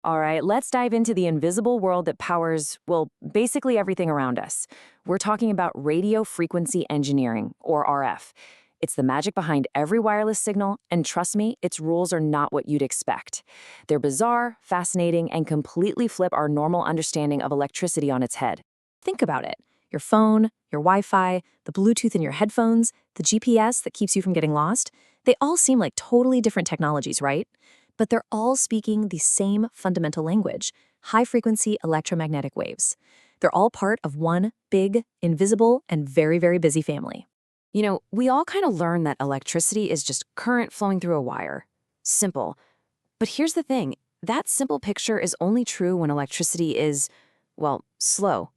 All right, let's dive into the invisible world that powers, well, basically everything around us. We're talking about radio frequency engineering, or RF. It's the magic behind every wireless signal, and trust me, its rules are not what you'd expect. They're bizarre, fascinating, and completely flip our normal understanding of electricity on its head. Think about it. Your phone, your Wi-Fi, the Bluetooth in your headphones, the GPS that keeps you from getting lost, they all seem like totally different technologies, right? But they're all speaking the same fundamental language, high-frequency electromagnetic waves. They're all part of one big, invisible, and very, very busy family. You know, we all kind of learn that electricity is just current flowing through a wire. Simple. But here's the thing. That simple picture is only true when electricity is, well, slow.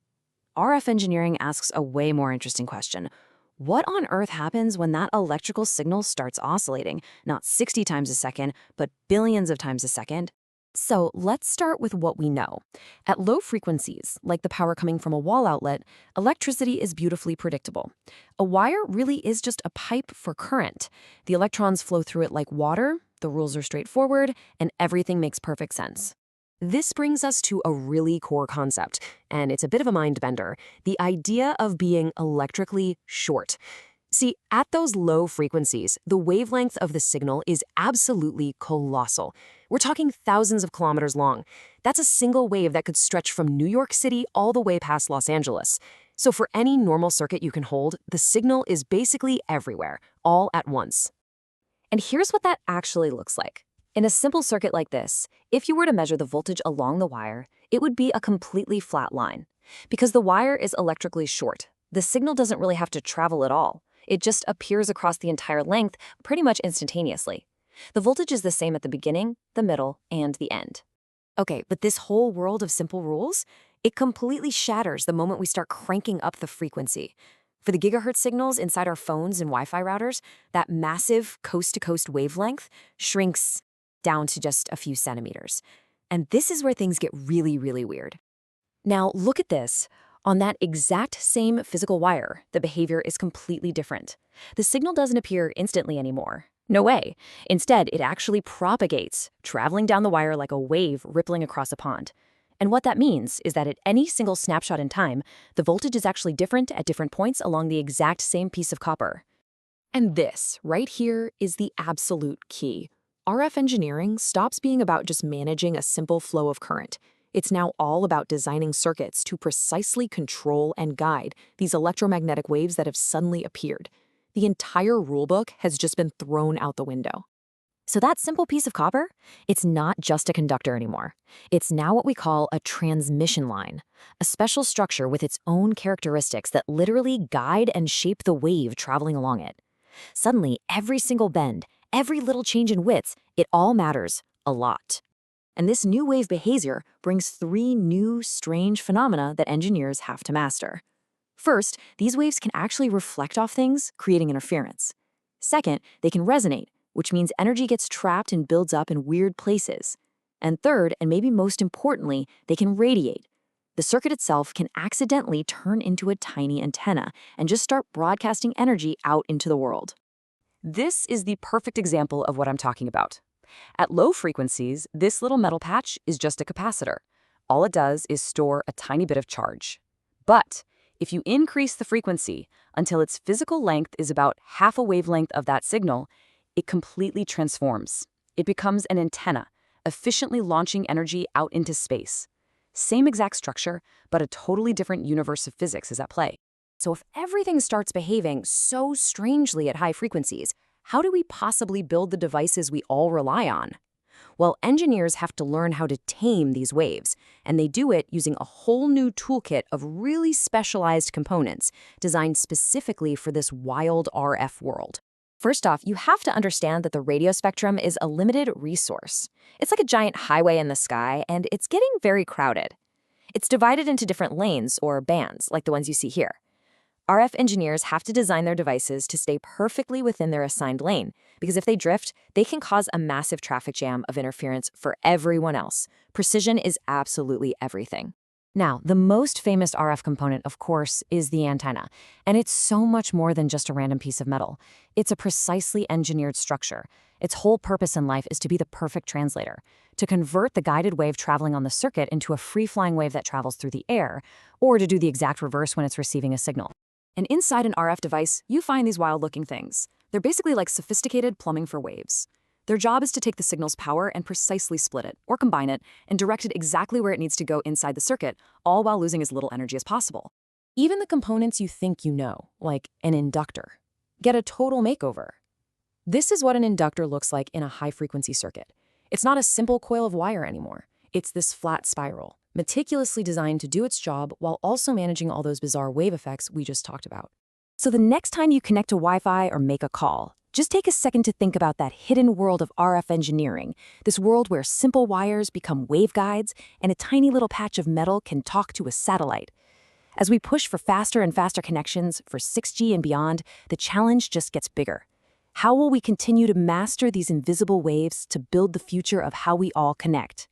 RF engineering asks a way more interesting question. What on earth happens when that electrical signal starts oscillating, not 60 times a second, but billions of times a second? So let's start with what we know. At low frequencies, like the power coming from a wall outlet, electricity is beautifully predictable. A wire really is just a pipe for current. The electrons flow through it like water, the rules are straightforward, and everything makes perfect sense. This brings us to a really core concept, and it's a bit of a mind bender, the idea of being electrically short. See, at those low frequencies, the wavelength of the signal is absolutely colossal. We're talking thousands of kilometers long. That's a single wave that could stretch from New York City all the way past Los Angeles. So for any normal circuit you can hold, the signal is basically everywhere, all at once. And here's what that actually looks like. In a simple circuit like this, if you were to measure the voltage along the wire, it would be a completely flat line. Because the wire is electrically short, the signal doesn't really have to travel at all. It just appears across the entire length pretty much instantaneously. The voltage is the same at the beginning, the middle, and the end. Okay, but this whole world of simple rules, it completely shatters the moment we start cranking up the frequency. For the gigahertz signals inside our phones and Wi-Fi routers, that massive coast-to-coast wavelength shrinks down to just a few centimeters. And this is where things get really, really weird. Now, look at this. On that exact same physical wire, the behavior is completely different. The signal doesn't appear instantly anymore. No way. Instead, it actually propagates, traveling down the wire like a wave rippling across a pond. And what that means is that at any single snapshot in time, the voltage is actually different at different points along the exact same piece of copper. And this, right here, is the absolute key. RF engineering stops being about just managing a simple flow of current. It's now all about designing circuits to precisely control and guide these electromagnetic waves that have suddenly appeared. The entire rulebook has just been thrown out the window. So that simple piece of copper, it's not just a conductor anymore. It's now what we call a transmission line, a special structure with its own characteristics that literally guide and shape the wave traveling along it. Suddenly, every single bend, every little change in width, it all matters a lot. And this new wave behavior brings three new, strange phenomena that engineers have to master. First, these waves can actually reflect off things, creating interference. Second, they can resonate, which means energy gets trapped and builds up in weird places. And third, and maybe most importantly, they can radiate. The circuit itself can accidentally turn into a tiny antenna and just start broadcasting energy out into the world. This is the perfect example of what I'm talking about. At low frequencies, this little metal patch is just a capacitor. All it does is store a tiny bit of charge. But if you increase the frequency until its physical length is about half a wavelength of that signal, it completely transforms. It becomes an antenna, efficiently launching energy out into space. Same exact structure, but a totally different universe of physics is at play. So if everything starts behaving so strangely at high frequencies, how do we possibly build the devices we all rely on? Well, engineers have to learn how to tame these waves, and they do it using a whole new toolkit of really specialized components designed specifically for this wild RF world. First off, you have to understand that the radio spectrum is a limited resource. It's like a giant highway in the sky, and it's getting very crowded. It's divided into different lanes or bands, like the ones you see here. RF engineers have to design their devices to stay perfectly within their assigned lane, because if they drift, they can cause a massive traffic jam of interference for everyone else. Precision is absolutely everything. Now, the most famous RF component, of course, is the antenna, and it's so much more than just a random piece of metal. It's a precisely engineered structure. Its whole purpose in life is to be the perfect translator, to convert the guided wave traveling on the circuit into a free-flying wave that travels through the air, or to do the exact reverse when it's receiving a signal. And inside an RF device, you find these wild-looking things. They're basically like sophisticated plumbing for waves. Their job is to take the signal's power and precisely split it, or combine it, and direct it exactly where it needs to go inside the circuit, all while losing as little energy as possible. Even the components you think you know, like an inductor, get a total makeover. This is what an inductor looks like in a high-frequency circuit. It's not a simple coil of wire anymore. It's this flat spiral, meticulously designed to do its job while also managing all those bizarre wave effects we just talked about. So the next time you connect to Wi-Fi or make a call, just take a second to think about that hidden world of RF engineering, this world where simple wires become waveguides and a tiny little patch of metal can talk to a satellite. As we push for faster and faster connections for 6G and beyond, the challenge just gets bigger. How will we continue to master these invisible waves to build the future of how we all connect?